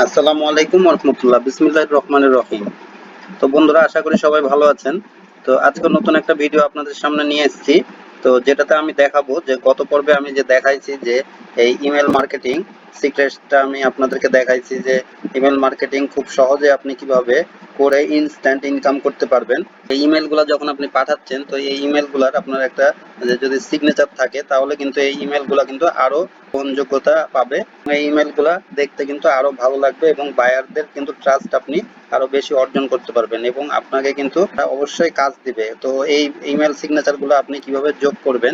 আসসালামু আলাইকুম রহমতুল্লাহ, বিসমিল্লাহির রহমানির রহিম। তো বন্ধুরা, আশা করি সবাই ভালো আছেন। তো আজকে নতুন একটা ভিডিও আপনাদের সামনে নিয়ে এসেছি। তো যেটাতে আমি দেখাবো যে গত পর্বে আমি যে দেখাইছি যে এই ইমেল মার্কেটিং সিক্রেটসটা আমি আপনাদেরকে দেখাইছি যে ইমেল মার্কেটিং খুব সহজে আপনি কিভাবে করে ইনস্ট্যান্ট ইনকাম করতে পারবেন। এই ইমেলগুলো যখন আপনি পাঠাচ্ছেন, তো এই ইমেলগুলোর আপনার একটা যদি সিগনেচার থাকে, তাহলে কিন্তু এই ইমেলগুলো কিন্তু আরো গ্রহণযোগ্যতা পাবে। এই ইমেলগুলা দেখতে কিন্তু আরো ভালো লাগবে এবং বায়ারদের কিন্তু ট্রাস্ট আপনি আরো বেশি অর্জন করতে পারবেন এবং আপনাকে কিন্তু অবশ্যই কাজ দিবে। তো এই ইমেল সিগনেচার গুলো আপনি কিভাবে যোগ করবেন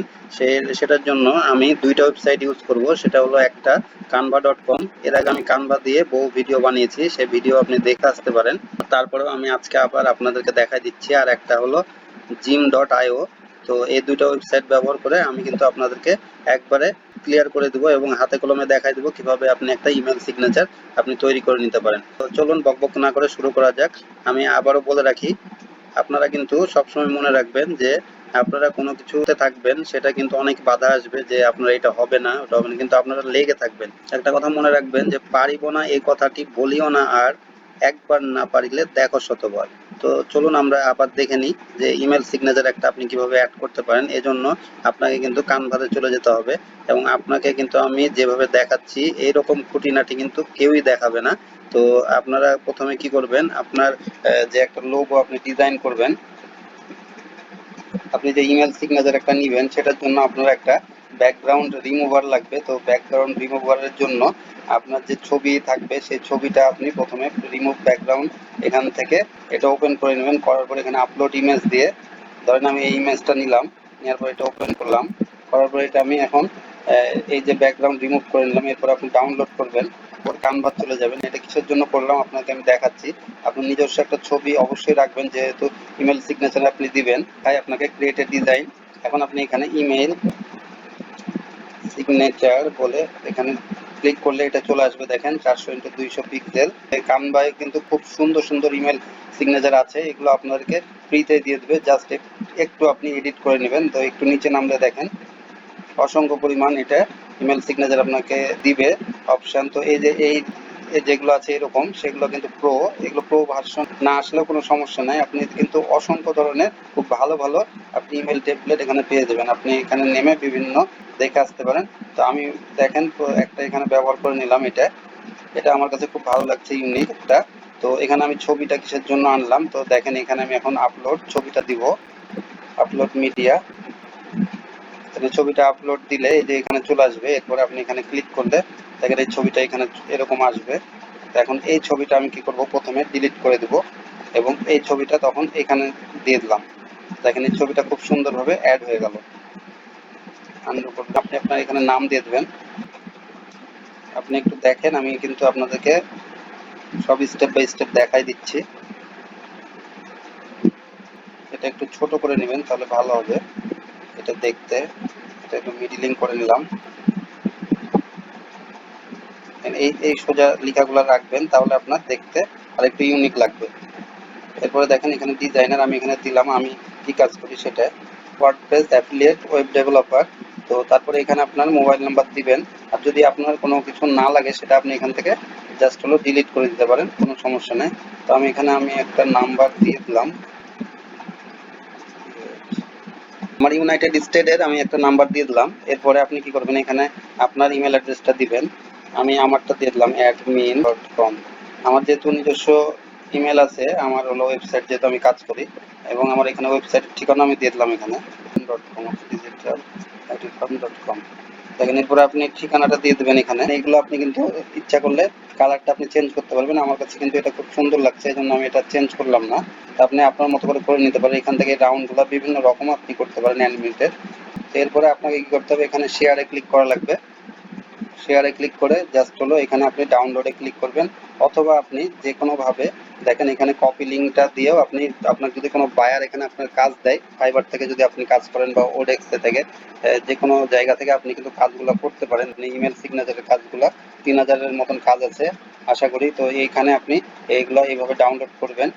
সেটার জন্য আমি দুইটা ওয়েবসাইট ইউজ করব। সেটা হলো একটা canva.com। এর আগে আমি কানভা দিয়ে বহু ভিডিও বানিয়েছি, সেই ভিডিও আপনি দেখে আসতে পারেন। তারপরেও আমি আজকে আবার আপনাদেরকে দেখাই দিচ্ছি। আর একটা হলো gym.io। তো এই দুইটা ওয়েবসাইট ব্যবহার করে আমি কিন্তু আপনাদেরকে একবারে ক্লিয়ার করে দিব এবং হাতে কলমে দেখাই দিব কিভাবে আপনি একটা ইমেল সিগনেচার আপনি তৈরি করে নিতে পারেন। তো চলুন বকবক না করে শুরু করা যাক। আমি আবারও বলে রাখি, আপনারা কিন্তু সবসময় মনে রাখবেন যে আপনারা কোনো কিছুতে থাকবেন, সেটা কিন্তু অনেক বাধা আসবে যে আপনার এটা হবে না ওটা হবে না, কিন্তু আপনারা লেগে থাকবেন। একটা কথা মনে রাখবেন যে পারিব না এই কথাটি বলিও না, আর একবার না পারিলে দেখো শতবার। তো চলুন আমরা আবার দেখে নিই যে ইমেল সিগনেচার একটা আপনি কিভাবে অ্যাড করতে পারেন। এজন্য আপনাকে কিন্তু কানভাতে চলে যেতে হবে এবং আপনাকে কিন্তু আমি যেভাবে দেখাচ্ছি এইরকম খুঁটিনাটি কিন্তু কেউই দেখাবে না। তো আপনারা প্রথমে কি করবেন, আপনার যে একটা লোগো আপনি ডিজাইন করবেন, আপনি যে ইমেল সিগনেচার একটা নেবেন সেটার জন্য আপনার একটা ব্যাকগ্রাউন্ড রিমুভার লাগবে। তো ব্যাকগ্রাউন্ড রিমুভারের জন্য আপনার যে ছবি থাকবে সেই ছবিটা আপনি প্রথমে রিমুভ ব্যাকগ্রাউন্ড এখান থেকে এটা ওপেন করে নেবেন। করার পর এখানে আপলোড ইমেজ দিয়ে, ধরেন আমি এই ইমেজটা নিলাম, নেওয়ার পর এটা ওপেন করলাম। করার পর এটা আমি এখন এই যে ব্যাকগ্রাউন্ড রিমুভ করে নিলাম। এরপর আপনি ডাউনলোড করবেন, কানভা চলে যাবেন। এটা কিসের জন্য করলাম আপনাকে আমি দেখাচ্ছি। আপনি নিজস্ব একটা ছবি অবশ্যই রাখবেন, যেহেতু ইমেল সিগনেচার আপনি দিবেন, তাই আপনাকে ক্রিয়েট এ ডিজাইন। এখন আপনি এখানে ইমেল সিগনেচার বলে এখানে ক্লিক করলে এটা চলে আসবে। দেখেন 400x200 পিক্সেল। কানভায় কিন্তু খুব সুন্দর সুন্দর ইমেল সিগনেচার আছে, এগুলো আপনাদেরকে ফ্রিতে দিয়ে দেবে। জাস্ট একটু আপনি এডিট করে নেবেন। তো একটু নিচে নামলে দেখেন অসংখ্য পরিমাণ এটা ইমেল সিগনেচার আপনাকে দিবে অপশন। তো এই যে এই যেগুলো আছে এরকম, সেগুলো কিন্তু প্রো, এগুলো প্রো ভার্সন না আসলেও কোনো সমস্যা নাই। আপনি কিন্তু অসংখ্য ধরনের খুব ভালো ভালো আপনি ইমেল টেমপ্লেট এখানে পেয়ে যাবেন। আপনি এখানে নেমে বিভিন্ন দেখে আসতে পারেন। তো আমি দেখেন একটা এখানে ব্যবহার করে নিলাম। এটা এটা আমার কাছে খুব ভালো লাগছে, ইউনিক একটা। তো এখানে আমি ছবিটা কিসের জন্য আনলাম, তো দেখেন এখানে আমি এখন আপলোড ছবিটা দিব, আপলোড মিডিয়া। ছবিটা আপলোড দিলে এই যে এখানে চলে আসবে। এরপরে আপনি এখানে ক্লিক করলে দেখেন এই ছবিটা এখানে এরকম আসবে। তো এখন এই ছবিটা আমি কি করব, প্রথমে ডিলিট করে দেব এবং এই ছবিটা তখন এখানে দিয়ে দিলাম। দেখেন এই ছবিটা খুব সুন্দরভাবে অ্যাড হয়ে গেল। আনডু করলে আপনি আপনার এখানে নাম দিয়ে দেবেন। আপনি একটু দেখেন, আমি কিন্তু আপনাদেরকে সব স্টেপ বাই স্টেপ দেখাই দিচ্ছি। এটা একটু ছোট করে নেবেন, তাহলে ভালো হবে এটা দেখতে। এটা একটু মিডিলিং করে নিলাম। এই এই সোজা লেখাগুলো রাখবেন, তাহলে আপনার দেখতে আরেকটু ইউনিক লাগবে। এরপরে দেখেন এখানে ডিজাইনার আমি এখানে দিলাম, আমি কি কাজ করি সেটা, ওয়ার্ডপ্রেস অ্যাফিলিয়েট ওয়েব ডেভেলপার। তো তারপরে এখানে আপনার মোবাইল নাম্বার দিবেন। আর যদি আপনার কোনো কিছু না লাগে সেটা আপনি এখান থেকে জাস্ট হলো ডিলিট করে দিতে পারেন, কোনো সমস্যা নেই। তো আমি এখানে একটা নাম্বার দিয়ে দিলাম, আমার ইউনাইটেড স্টেটের আমি একটা নাম্বার দিয়ে দিলাম। এরপরে আপনি কি করবেন, এখানে আপনার ইমেল অ্যাড্রেসটা দিবেন। আমি আমারটা দিয়ে দিলাম admin.com। আমার যেহেতু নিজস্ব ইমেল আছে, আমার হলো ওয়েবসাইট যেহেতু আমি কাজ করি, এবং আমার এখানে ওয়েবসাইটের ঠিকানা আমি দিয়ে দিলাম এখানে digital@com। দেখেন এরপরে আপনি ঠিকানাটা দিয়ে দেবেন এখানে। এইগুলো আপনি কিন্তু ইচ্ছা করলে কালারটা আপনি চেঞ্জ করতে পারবেন। আমার কাছে কিন্তু এটা খুব সুন্দর লাগছে, এই জন্য আমি এটা চেঞ্জ করলাম না। আপনি আপনার মতো করে নিতে পারেন। এখান থেকে রাউন্ডগুলো বিভিন্ন রকম আপনি করতে পারেন অ্যানিমেটেড। এরপরে আপনাকে কি করতে হবে, এখানে শেয়ারে ক্লিক করা লাগবে। শেয়ারে ক্লিক করে জাস্ট হলো এখানে আপনি ডাউনলোডে ক্লিক করবেন, অথবা আপনি যে কোনোভাবে দেখেন এখানে কপি লিঙ্কটা দিয়েও আপনি, আপনার যদি কোনো বায়ার এখানে আপনার কাজ দেয়, ফাইবার থেকে যদি আপনি কাজ করেন বা ওডেক্সে থেকে, যে কোনো জায়গা থেকে আপনি কিন্তু কাজগুলো করতে পারেন। আপনি ইমেল সিগনেচারের কাজগুলো 3000-এর মতন কাজ আছে আশা করি। তো এইখানে আপনি এইগুলো এইভাবে ডাউনলোড করবেন।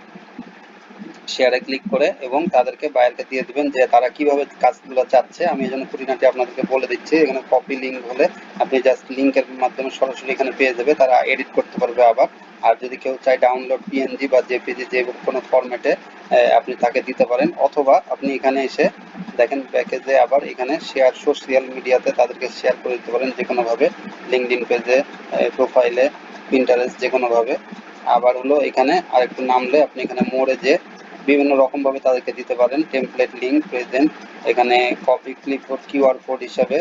শেয়ারে ক্লিক করে এবং তাদেরকে বায়ারকে দিয়ে দিবেন যে তারা কিভাবে কাজগুলো চাচ্ছে। আমি এই জন্য খুঁটিনাটি আপনাদেরকে বলে দিচ্ছি। এখানে কপি লিঙ্ক হলে আপনি জাস্ট লিঙ্কের মাধ্যমে সরাসরি এখানে পেয়ে যাবে, তারা এডিট করতে পারবে আবার। আর যদি কেউ চায় ডাউনলোড পিএনজি বা জেপিজি যে কোনো ফরম্যাটে আপনি তাকে দিতে পারেন, অথবা আপনি এখানে এসে দেখেন প্যাকেজে আবার এখানে শেয়ার সোশ্যাল মিডিয়াতে তাদেরকে শেয়ার করে দিতে পারেন যে কোনোভাবে, লিঙ্কডইন পেজে, প্রোফাইলে, পিন্টারেস্ট যে কোনোভাবে। আবার হলো এখানে আরেকটু নামলে আপনি এখানে মোড়ে যে বিভিন্ন রকমভাবে তাদেরকে দিতে পারেন। টেমপ্লেট লিঙ্ক প্রেজেন্ট, এখানে কপি ক্লিপবোর্ড কিউআর কোড হিসাবে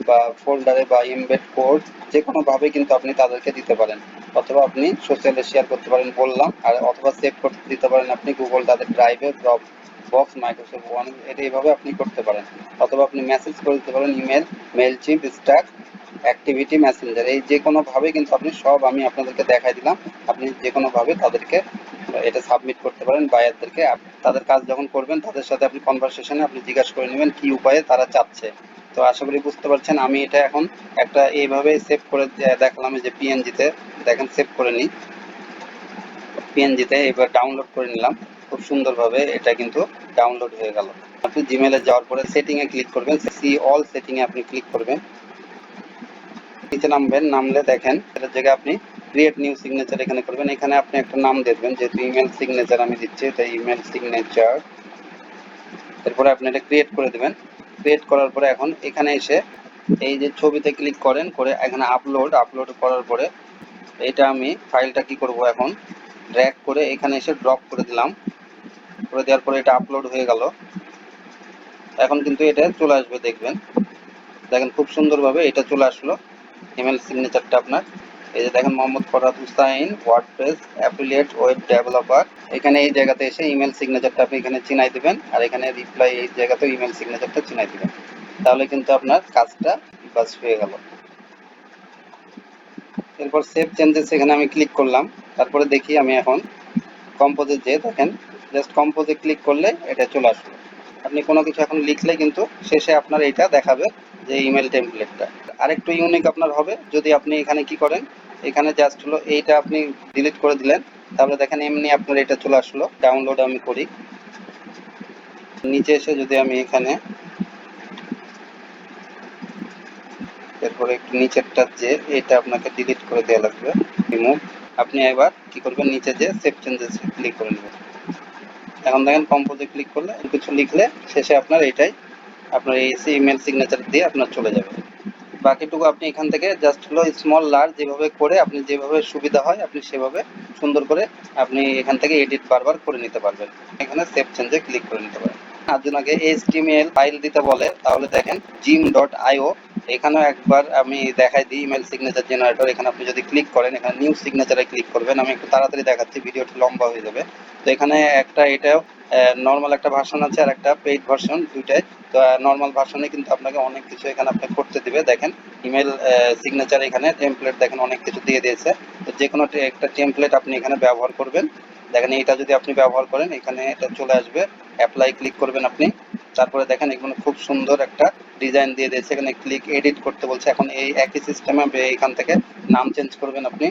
বা ফোল্ডারে বা এমবেড কোড যে কোনোভাবে কিন্তু আপনি তাদেরকে দিতে পারেন, অথবা আপনি সোশ্যালে শেয়ার করতে পারেন বললাম, আর অথবা সেভ করতে দিতে পারেন আপনি গুগল তাদের ড্রাইভে, ড্রপ বক্স, মাইক্রোসফট ওয়ান, এটা এইভাবে আপনি করতে পারেন। অথবা আপনি মেসেজ করে দিতে পারেন ইমেল, মেইলচিম্প, স্ট্যাক, অ্যাক্টিভিটি, মেসেঞ্জার, এই যে কোনোভাবে কিন্তু আপনি সব আমি আপনাদেরকে দেখাই দিলাম। আপনি যে কোনোভাবে তাদেরকে এটা সাবমিট করতে পারেন বায়ারদেরকে। তাদের কাজ যখন করবেন তাদের সাথে আপনি কনভারসেশনে আপনি জিজ্ঞাসা করে নেবেন কি উপায়ে তারা চাচ্ছে। তো আশা করি বুঝতে পারছেন। আমি এটা এখন একটা এইভাবে সেভ করে দেখলাম যে পিএনজিতে, দেখেন সেভ করে নিই পিএনজিতে, এবার ডাউনলোড করে নিলাম। খুব সুন্দরভাবে এটা কিন্তু ডাউনলোড হয়ে গেল। আপনি জিমেলে যাওয়ার পরে সেটিংয়ে ক্লিক করবেন, সি অল সেটিংয়ে আপনি ক্লিক করবেন, নিচে নামবেন, নামলে দেখেন এটার জায়গায় আপনি ক্রিয়েট নিউ সিগনেচার এখানে করবেন। এখানে আপনি একটা নাম দেবেন, যেহেতু ইমেল সিগনেচার আমি দিচ্ছি তাই ইমেল সিগনেচার। এরপরে আপনি এটা ক্রিয়েট করে দেবেন। ক্রিয়েট করার পরে এখন এখানে এসে এই যে ছবিতে ক্লিক করেন, করে এখানে আপলোড করার পরে এটা আমি ফাইলটা কি করব এখন ড্র্যাগ করে এখানে এসে ড্রপ করে দিলাম। করে দেওয়ার পরে এটা আপলোড হয়ে গেল। এখন কিন্তু এটা চলে আসবে, দেখেন খুব সুন্দরভাবে এটা চলে আসলো ইমেল সিগনেচারটা আপনার। এই যে দেখেন Mohammad Farhad Hussain, WordPress affiliate web developer, এখানে এই জায়গাতে এসে ইমেল সিগনেচারটা আপনি এখানে চিনাই দিবেন, আর এখানে রিপ্লাই এই জায়গাতেও ইমেল সিগনেচারটা চিনাই দিবেন। তাহলে কিন্তু আপনার কাজটা বাস হয়ে গেল। এরপর সেভ চেঞ্জেস এখানে আমি ক্লিক করলাম। তারপরে দেখি আমি এখন কম্পোজে যে দেখেন জাস্ট কম্পোজে ক্লিক করলে এটা চলে আসলো। আপনি কোনো কিছু এখন লিখলে কিন্তু শেষে আপনার এটা দেখাবে যে ইমেল টেমপ্লেটটা। আরেকটু ইউনিক আপনার হবে যদি আপনি এখানে কি করেন, এখানে জাস্ট হলো এইটা আপনি ডিলিট করে দিলেন, তাহলে দেখেন এমনি আপনার এটা চলে আসলো। ডাউনলোড আমি করি, নিচে এসে যদি আমি এখানে এরপরে একটু নিচেরটা যে এটা আপনাকে ডিলিট করে দেওয়া লাগবে, রিমুভ। আপনি এবার কি করবেন, নিচে যে সেভ চেঞ্জেস ক্লিক করে নেবেন। এখন দেখেন কম্পোজে ক্লিক করলে কিছু লিখলে শেষে আপনার এইটাই আপনার এই ইমেল সিগনেচার দিয়ে আপনার চলে যাবে। বাকিটুকু আপনি এখান থেকে জাস্ট হলো স্মল লার্জ যেভাবে করে আপনি যেভাবে সুবিধা হয় আপনি সেভাবে সুন্দর করে আপনি এখান থেকে এডিট বারবার করে নিতে পারবেন। এখানে সেভ চেঞ্জে ক্লিক করে নিতে পারেন। আর যদি আগে HTML ফাইল দিতে বলে তাহলে দেখেন gim.io, এখানেও একবার আমি দেখাই দিই ইমেল সিগনেচার জেনারেটর। এখানে আপনি যদি ক্লিক করেন, এখানে নিউ সিগনেচারে ক্লিক করবেন। আমি একটু তাড়াতাড়ি দেখাচ্ছি, ভিডিওটি লম্বা হয়ে যাবে। তো এখানে একটা এটাও নর্মাল একটা ভার্সন আছে আর একটা পেইড ভার্সন, দুইটাই। তো নর্মাল ভার্সনে কিন্তু আপনাকে অনেক কিছু এখানে আপনি করতে দিবে। দেখেন ইমেল সিগনেচার এখানে টেমপ্লেট দেখেন অনেক কিছু দিয়ে দিয়েছে। তো যে কোনো একটা টেমপ্লেট আপনি এখানে ব্যবহার করবেন। দেখেন এটা যদি আপনি ব্যবহার করেন এখানে এটা চলে আসবে, অ্যাপ্লাই ক্লিক করবেন আপনি। তারপরে দেখেন এখানে খুব সুন্দর একটা ডিজাইন দিয়ে দিয়েছে, এখানে ক্লিক এডিট করতে বলছে। এখন এই একই সিস্টেমে এখান থেকে নাম চেঞ্জ করবেন আপনি।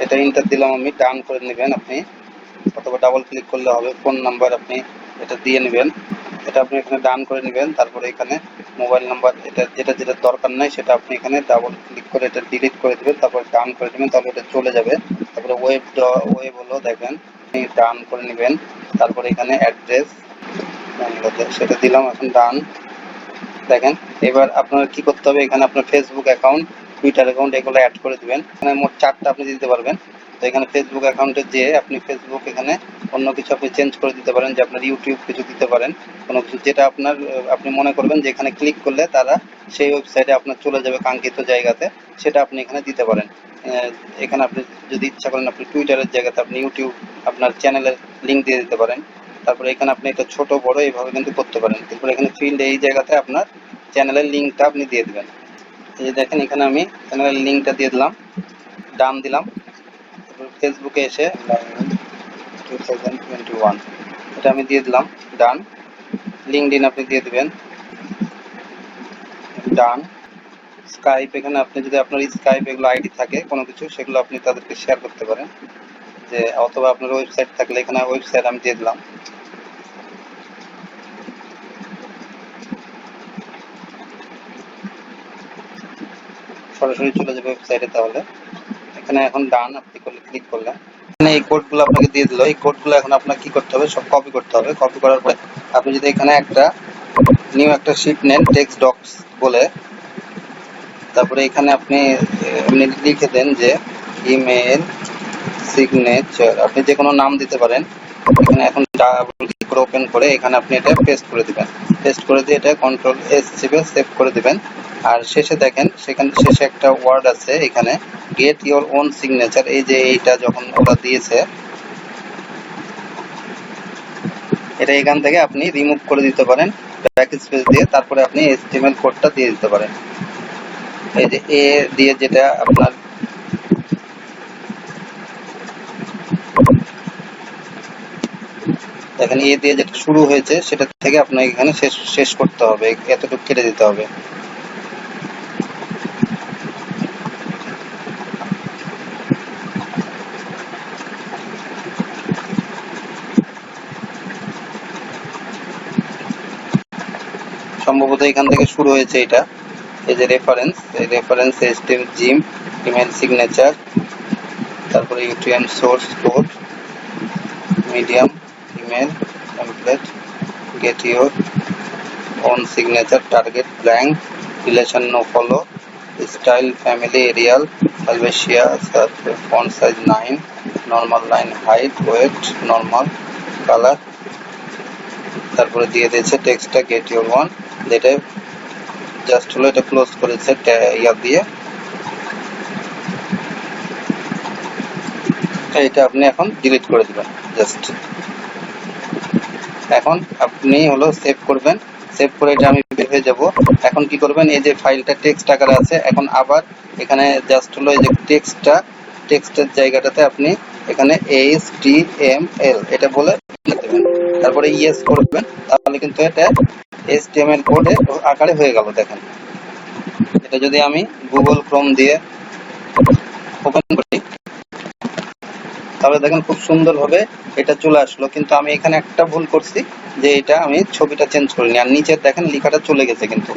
এটা ইন্টার দিলাম আমি, ডান করে নেবেন আপনি, অথবা ডাবল ক্লিক করলে হবে। ফোন নাম্বার আপনি এটা দিয়ে নেবেন, এটা আপনি এখানে ডান করে নেবেন। তারপরে এখানে মোবাইল নাম্বার, এটা যেটা যেটা দরকার নাই সেটা আপনি এখানে ডাবল ক্লিক করে এটা ডিলিট করে দেবেন, তারপর ডান করে দেবেন, তাহলে এটা চলে যাবে। তারপরে ওয়েব হলো দেখবেন আপনি ডান করে নেবেন। তারপরে এখানে অ্যাড্রেস সেটা দিলাম, এখন ডান। দেখেন এবার আপনার কি করতে হবে, এখানে আপনার ফেসবুক অ্যাকাউন্ট, টুইটার অ্যাকাউন্ট এগুলো অ্যাড করে দিবেন। এখানে মোট 4টা আপনি দিতে পারবেন। তো এখানে ফেসবুক অ্যাকাউন্টে যেয়ে আপনি ফেসবুক এখানে অন্য কিছু আপনি চেঞ্জ করে দিতে পারেন, যে আপনার ইউটিউব কিছু দিতে পারেন, কোনো কিছু যেটা আপনার আপনি মনে করবেন যে এখানে ক্লিক করলে তারা সেই ওয়েবসাইটে আপনার চলে যাবে কাঙ্ক্ষিত জায়গাতে, সেটা আপনি এখানে দিতে পারেন। এখানে আপনি যদি ইচ্ছা করেন আপনি টুইটারের জায়গাতে আপনি ইউটিউব আপনার চ্যানেলের লিঙ্ক দিয়ে দিতে পারেন। তারপরে এখানে আপনি এটা ছোট বড় এইভাবে কিন্তু করতে পারেন। তারপরে এখানে ফিল্ড এই জায়গাতে আপনার চ্যানেলের লিঙ্কটা আপনি দিয়ে দেবেন। এই যে দেখেন এখানে আমি চ্যানেলের লিঙ্কটা দিয়ে দিলাম, ডান দিলাম। তারপর ফেসবুকে এসে 2021 এটা আমি দিয়ে দিলাম, ডান। লিঙ্কডইন আপনি দিয়ে দিবেন, ডান। স্কাইপ, এখানে আপনি যদি আপনার স্কাইপ এগুলো আইডি থাকে কোনো কিছু সেগুলো আপনি তাদেরকে শেয়ার করতে পারেন। যে অথবা আপনার ওয়েবসাইট থাকলে এখানে ওয়েবসাইট আমি দিয়ে দিলাম। সরাসরি চলে যাবে ওয়েবসাইটে। তাহলে এখানে এখন ডান আপনি ক্লিক করলেন, এখানে এই কোডগুলো আপনাকে দিয়ে দিল। এই কোডগুলো এখন আপনাকে কি করতে হবে, সব কপি করতে হবে। কপি করার পরে আপনি যদি এখানে একটা নিউ একটা শিট নেন টেক্সট ডক্স বলে, তারপরে এখানে আপনি এমনি লিখে দেন যে ইমেল সিগনেচার, আপনি যে কোনো নাম দিতে পারেন। এখানে এখন ডাবল ক্লিক করে ওপেন করে এখানে আপনি এটা পেস্ট করে দিবেন। পেস্ট করে দিয়ে এটা কন্ট্রোল এস চেপে সেভ করে দিবেন। আর শেষে দেখেন সেখানে শেষে একটা ওয়ার্ড আছে এখানে গেট ইওর ওন সিগনেচার। এই যে এইটা যখন ওরা দিয়েছে, এটা এখান থেকে আপনি রিমুভ করে দিতে পারেন ব্যাক স্পেস দিয়ে। তারপরে আপনি এইচটিএমএল কোডটা দিয়ে দিতে পারেন। এই যে এ দিয়ে যেটা আপনার দেখেন এ দিয়ে যেটা শুরু হয়েছে সেটা থেকে আপনাকে এখানে শেষ করতে হবে, এতটুকু কেটে দিতে হবে। সম্ভবত এখান থেকে শুরু হয়েছে এটা। এই যে রেফারেন্স, এই রেফারেন্স এইচটিএমএল জিম ইমেল সিগনেচার, তারপরে UTM source code medium email template get your own signature target blank relation no follow style family Arial Helvetia font size 9 normal line height weight normal color তারপরে দিয়ে দিয়েছে টেক্সটটা gate your one, যেটা just হলো এটা close করেছে ইয়া দিয়ে। এটা আপনি এখন ডিলিট করে দিবেন জাস্ট। এখন আপনি হলো সেভ করবেন। সেভ করে এটা আমি বের হয়ে যাব। এখন কি করবেন, এই যে ফাইলটা টেক্সট আকারে আছে, এখন আবার এখানে জাস্ট হলো এই যে টেক্সটের জায়গাটাতে আপনি এখানে HTML এটা বলে দেবেন, তারপরে ইয়েস করবেন। তাহলে কিন্তু এটা HTML কোড আকারে হয়ে গেল। দেখেন এটা যদি আমি গুগল ক্রোম দিয়ে ওপেন করি তাহলে দেখেন খুব সুন্দরভাবে এটা চলে আসলো। কিন্তু আমি এখানে একটা ভুল করছি, যে এটা আমি ছবিটা চেঞ্জ করিনি। আর নিচে দেখেন লেখাটা চলে গেছে কিন্তু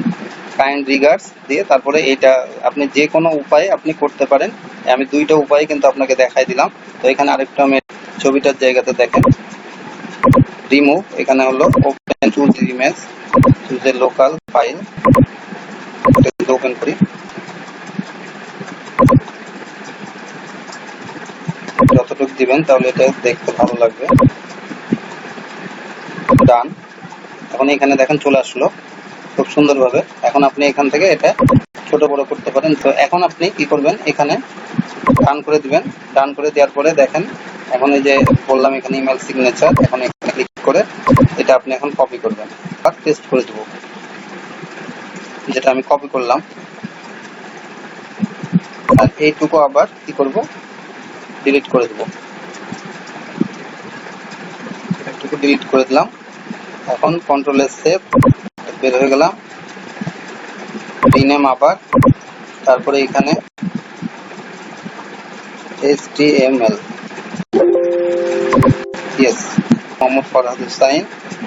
কাইন্ড রিগার্ডস দিয়ে। তারপরে এটা আপনি যে কোনো উপায়ে আপনি করতে পারেন। আমি দুইটা উপায় কিন্তু আপনাকে দেখাই দিলাম। তো এখানে আরেকটা আমি ছবিটার জায়গাতে দেখেন রিমুভ, এখানে হলো open choose image choose a local file, এটা যদি ওপেন করি যতটুকু দিবেন তাহলে এটা দেখতে ভালো লাগবে। ডান। এখন এখানে দেখেন চলে আসলো খুব সুন্দরভাবে। এখন আপনি এখান থেকে এটা ছোট বড় করতে পারেন। তো এখন আপনি কি করবেন, এখানে ডান করে দিবেন। ডান করে দেওয়ার পরে দেখেন এখন এই যে বললাম এখানে ইমেল সিগনেচার, এখন এখানে ক্লিক করে এটা আপনি এখন কপি করবেন আর পেস্ট করে দেব, যেটা আমি কপি করলাম। আর এইটুকু আবার কি করব, ডিলিট করে দেব। এইটুকু ডিলিট করে দিলাম। এখন কন্ট্রোল এস সেভ, বের হয়ে গেলাম। রিনেম আবার, তারপরে এখানে HTML yes Mohammad Farhad Hussain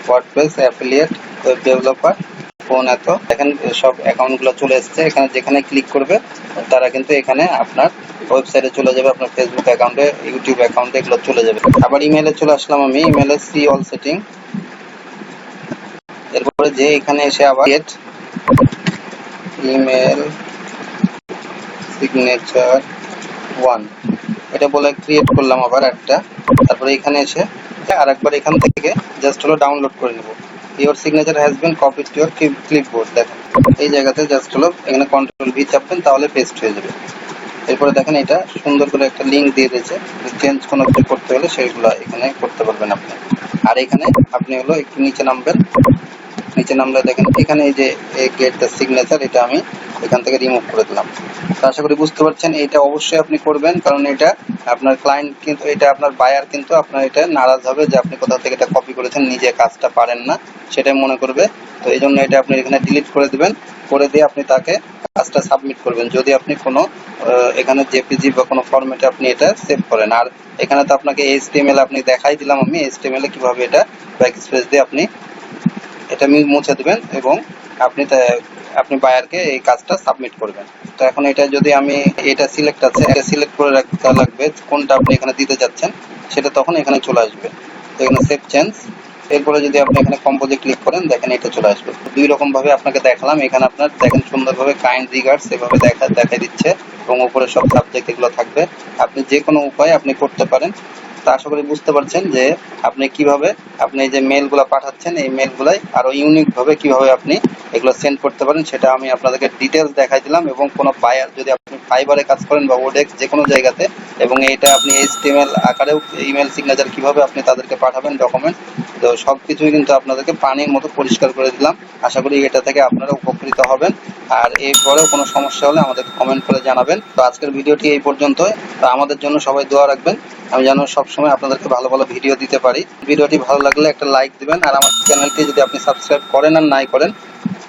WordPress affiliate web developer phone এত। দেখেন সব অ্যাকাউন্টগুলো চলে এসছে। এখানে যেখানে ক্লিক করবে তারা কিন্তু এখানে আপনার ওয়েবসাইটে চলে যাবে, আপনার ফেসবুক অ্যাকাউন্টে ইউটিউব অ্যাকাউন্টে এগুলো চলে যাবে। আবার ইমেলে চলে আসলাম আমি, ইমেলে সি অল সেটিং, এরপরে যে এখানে এসে আবার গেট ইমেল সিগনেচার ওয়ান এটা বলে ক্রিয়েট করলাম আবার একটা। তারপরে এখানে এসে আরেকবার এখান থেকে জাস্ট হলো ডাউনলোড করে নেব। Your signature has been copied to your clipboard. দেখেন এই জায়গাতে জাস্ট হলো এখানে কন্ট্রোল ভি চাপবেন তাহলে পেস্ট হয়ে যাবে। এরপরে দেখেন এটা সুন্দর করে একটা লিঙ্ক দিয়ে দিয়েছে, চেঞ্জ কোনো কিছু করতে হলে সেগুলো এখানে করতে পারবেন আপনি। আর এখানে আপনি হলো একটু নিচে নামবেন, নিচে নামলে দেখেন এখানে এই যে গেট দ্য সিগনেচার এটা আমি এখান থেকে রিমুভ করে দিলাম। তো আশা করি বুঝতে পারছেন, এটা অবশ্যই আপনি করবেন, কারণ এটা আপনার ক্লায়েন্ট কিন্তু, এটা আপনার বায়ার কিন্তু আপনার এটা নারাজ হবে যে আপনি কোথাও থেকে এটা কপি করেছেন, নিজে কাজটা পারেন না সেটাই মনে করবে। তো এই জন্য এটা আপনি এখানে ডিলিট করে দিবেন, করে দিয়ে আপনি তাকে কাজটা সাবমিট করবেন যদি আপনি কোনো এখানে জেপিজি বা কোনো ফরম্যাটে আপনি এটা সেভ করেন। আর এখানে তো আপনাকে এইচটিএমএল আপনি দেখাই দিলাম আমি, এইচটিএমএল এ কিভাবে এটা ব্যাক স্পেস দিয়ে আপনি এটা মুছে দিবেন এবং আপনি আপনি বায়ারকে এই কাজটা সাবমিট করবেন। তো এখন এটা যদি আমি, এটা সিলেক্ট আছে, এটা সিলেক্ট করে রাখতে লাগবে কোনটা আপনি এখানে দিতে যাচ্ছেন, সেটা তখন এখানে চলে আসবে। তো এখানে সেভ চেঞ্জ, এরপরে যদি আপনি এখানে কম্পোজে ক্লিক করেন, দেখেন এটা চলে আসবে। দুই রকম ভাবে আপনাকে দেখালাম, এখানে আপনার দেখেন সুন্দরভাবে কাইন্ড রিগার্ডস এভাবে দেখাই দিচ্ছে এবং উপরে সব সাবজেক্ট এগুলো থাকবে। আপনি যে কোনো উপায়ে আপনি করতে পারেন। তা আশা করি বুঝতে পারছেন যে আপনি কিভাবে আপনি এই যে মেলগুলো পাঠাচ্ছেন, এই মেলগুলাই আরো ইউনিক ভাবে কিভাবে আপনি এগুলো সেন্ড করতে পারেন সেটা আমি আপনাদেরকে ডিটেলস দেখাই দিলাম। এবং কোনো বায়ার যদি আপনি ফাইবারে কাজ করেন বা ওডেক্স যে কোনো জায়গাতে, এবং এটা আপনি এইচটিএমএল আকারেও ইমেল সিগনেচার কিভাবে আপনি তাদেরকে পাঠাবেন ডকুমেন্ট, তো সবকিছুই কিন্তু আপনাদেরকে পানির মতো পরিষ্কার করে দিলাম। আশা করি এটা থেকে আপনারা উপকৃত হবেন। আর এরপরেও কোনো সমস্যা হলে আমাদেরকে কমেন্ট করে জানাবেন। তো আজকের ভিডিওটি এই পর্যন্তই। তো আমাদের জন্য সবাই দোয়া রাখবেন, আমি যেন সবসময় আপনাদেরকে ভালো ভালো ভিডিও দিতে পারি। ভিডিওটি ভালো লাগলে একটা লাইক দিবেন, আর আমার চ্যানেলটি যদি আপনি সাবস্ক্রাইব করেন আর নাই করেন,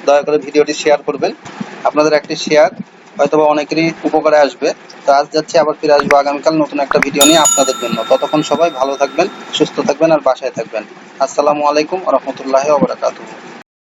দয়া করে ভিডিওটি শেয়ার করবেন। আপনাদের একটি শেয়ার হয়তোবা অনেকেরই উপকারে আসবে। তো আজ যাচ্ছি, আবার ফিরে আসবো আগামীকাল নতুন একটা ভিডিও নিয়ে আপনাদের জন্য। ততক্ষণ সবাই ভালো থাকবেন, সুস্থ থাকবেন আর বাসায় থাকবেন। আসসালামু আলাইকুম ওয়া রাহমাতুল্লাহি ওয়া বারাকাতুহু।